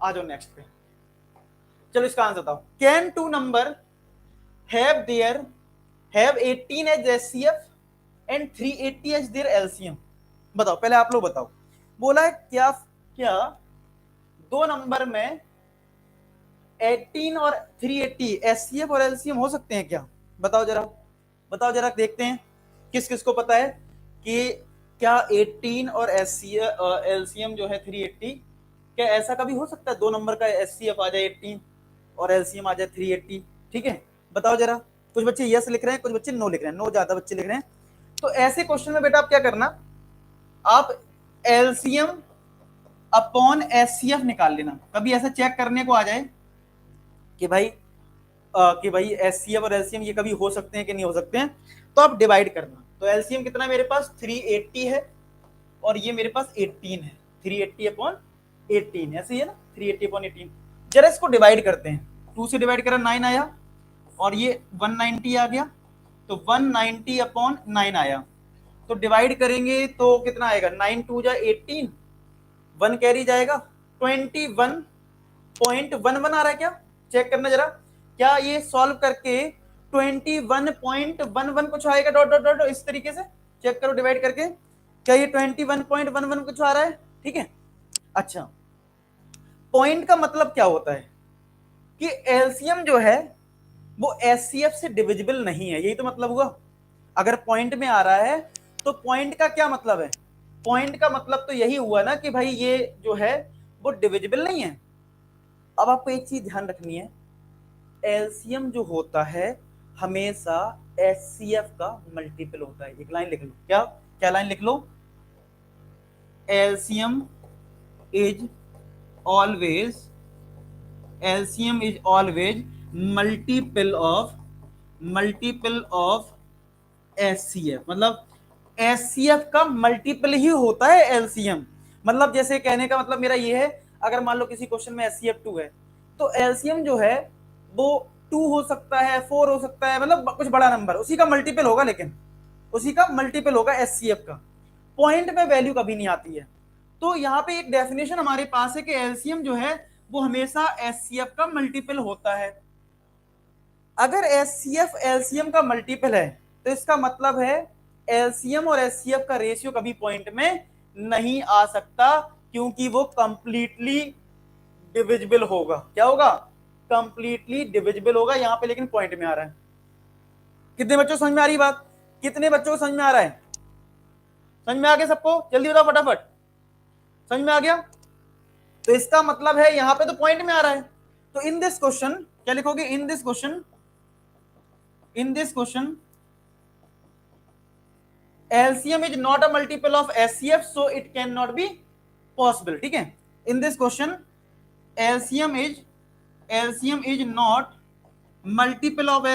आ जाओ नेक्स्ट पे। चलो इसका आंसर बताओ। Can two number have 18 as HCF and 380 as their LCM? बताओ, पहले आप लोग बताओ। बोला है क्या क्या दो नंबर में 18 और 380 एचसीएफ और एलसीएम हो सकते हैं क्या? बताओ जरा, बताओ जरा, देखते हैं किस किस को पता है कि क्या 18 और एलसीएम जो है 380, क्या ऐसा कभी हो सकता है दो नंबर का एचसीएफ आ जाए 18 और एलसीएम आ जाए 380? ठीक है, बताओ जरा। कुछ बच्चे यस लिख रहे हैं, कुछ बच्चे नो लिख रहे हैं, नो ज्यादा बच्चे लिख रहे हैं। तो ऐसे क्वेश्चन में बेटा आप क्या करना, आप एलसीएम अपॉन एचसीएफ निकाल लेना। कभी ऐसा चेक करने को आ जाए कि भाई एचसीएफ और एलसीएम ये कभी हो सकते हैं कि नहीं हो सकते हैं, तो आप डिवाइड करना। तो एलसीएम कितना मेरे पास 380 है और ये मेरे पास 18 है, 380 अपॉन 18 ऐसे ही है ना, 380 अपॉन 18। जरा इसको डिवाइड करते हैं, 2 से डिवाइड करा 9 आया और ये 190 आ गया, तो 190 अपॉन 9 आया। तो डिवाइड करेंगे तो कितना आएगा, 9 2 जा 18, 1 कैरी जाएगा, 21.11 आ रहा है क्या? चेक करना जरा, क्या ये सॉल्व करके 21.11 कुछ आएगा, डॉट डॉट डॉट इस तरीके से चेक करो डिवाइड करके, क्या ये 21.11 कुछ आ रहा है? ठीक है, अच्छा पॉइंट का मतलब क्या होता है कि एलसीएम जो है वो एचसीएफ से डिविजिबल नहीं है, यही तो मतलब हुआ। अगर पॉइंट में आ रहा है तो पॉइंट का क्या मतलब है, पॉइंट का मतलब तो यही हुआ ना कि भाई ये जो है वो डिविजिबल नहीं है। अब आपको एक चीज ध्यान रखनी है, एलसीएम जो होता है हमेशा एचसीएफ का मल्टीपल होता है। एक लाइन लिख लो, क्या क्या लाइन लिख लो, LCM is always multiple of HCF. मतलब एचसीएफ का मल्टीपल ही होता है एलसीएम। मतलब जैसे कहने का मतलब मेरा ये है, अगर मान लो किसी क्वेश्चन में एचसीएफ 2 है तो एलसीएम जो है वो 2 हो सकता है, 4 हो सकता है, मतलब कुछ बड़ा नंबर उसी का मल्टीपल होगा, लेकिन उसी का मल्टीपल होगा एचसीएफ का। पॉइंट में वैल्यू कभी नहीं आती है। तो यहाँ पे एक डेफिनेशन हमारे पास है कि एलसीएम जो है वो हमेशा एचसीएफ का मल्टीपल होता है। अगर एचसीएफ एलसीएम का मल्टीपल है तो इसका मतलब है एलसीएम और एचसीएफ का रेशियो कभी पॉइंट में नहीं आ सकता, क्योंकि वो कंप्लीटली डिविजिबल होगा। क्या होगा? कंप्लीटली डिविजिबल होगा। यहां पे लेकिन पॉइंट में आ रहा है। कितने बच्चों समझ में आ रही बात? कितने बच्चों को समझ में आ रहा है? समझ में आ गया सबको? जल्दी बताओ फटाफट, समझ में आ गया? तो इसका मतलब है यहां पे तो पॉइंट में आ रहा है। तो इन दिस क्वेश्चन क्या लिखोगे, in this question LCM is not a multiple of SCF, so it cannot be possible. ठीक है, in this question LCM is not multiple of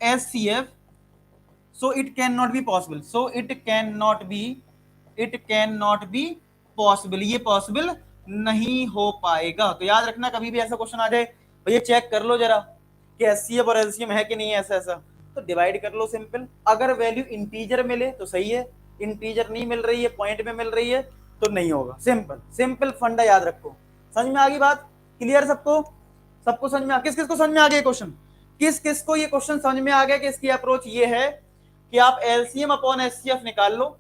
SCF, so it cannot be possible. possible. ये possible नहीं हो पाएगा। तो याद रखना, कभी भी ऐसा क्वेश्चन आ जाए भैया चेक कर लो जरा कि SCF और LCM है कि नहीं है, ऐसा तो डिवाइड कर लो सिंपल। अगर वैल्यू इंटीजर मिले तो सही है, इंटीजर नहीं मिल रही है, पॉइंट में मिल रही है तो नहीं होगा। सिंपल फंडा याद रखो। समझ में आ गई बात? क्लियर सबको? सबको समझ में? किस किस को समझ में आ गया क्वेश्चन? किस किस को ये क्वेश्चन समझ में आ गया कि इसकी अप्रोच ये है कि आप एलसीएम अपॉन एचसीएफ निकाल लो।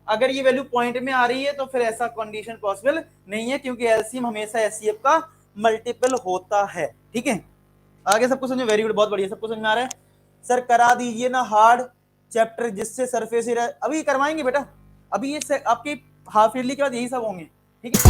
अगर ये वैल्यू पॉइंट में आ रही है तो फिर ऐसा कंडीशन पॉसिबल नहीं है, क्योंकि एलसीएम हमेशा एचसीएफ का मल्टीपल होता है। ठीक है, आगे सबको समझ में? वेरी गुड, बहुत बढ़िया, सबको समझ में आ रहा है। सर करा दीजिए ना हार्ड चैप्टर जिससे सरफेस एरिया अभी करवाएंगे बेटा, अभी ये आपके हाफ ईयरली के बाद यही सब होंगे। ठीक है।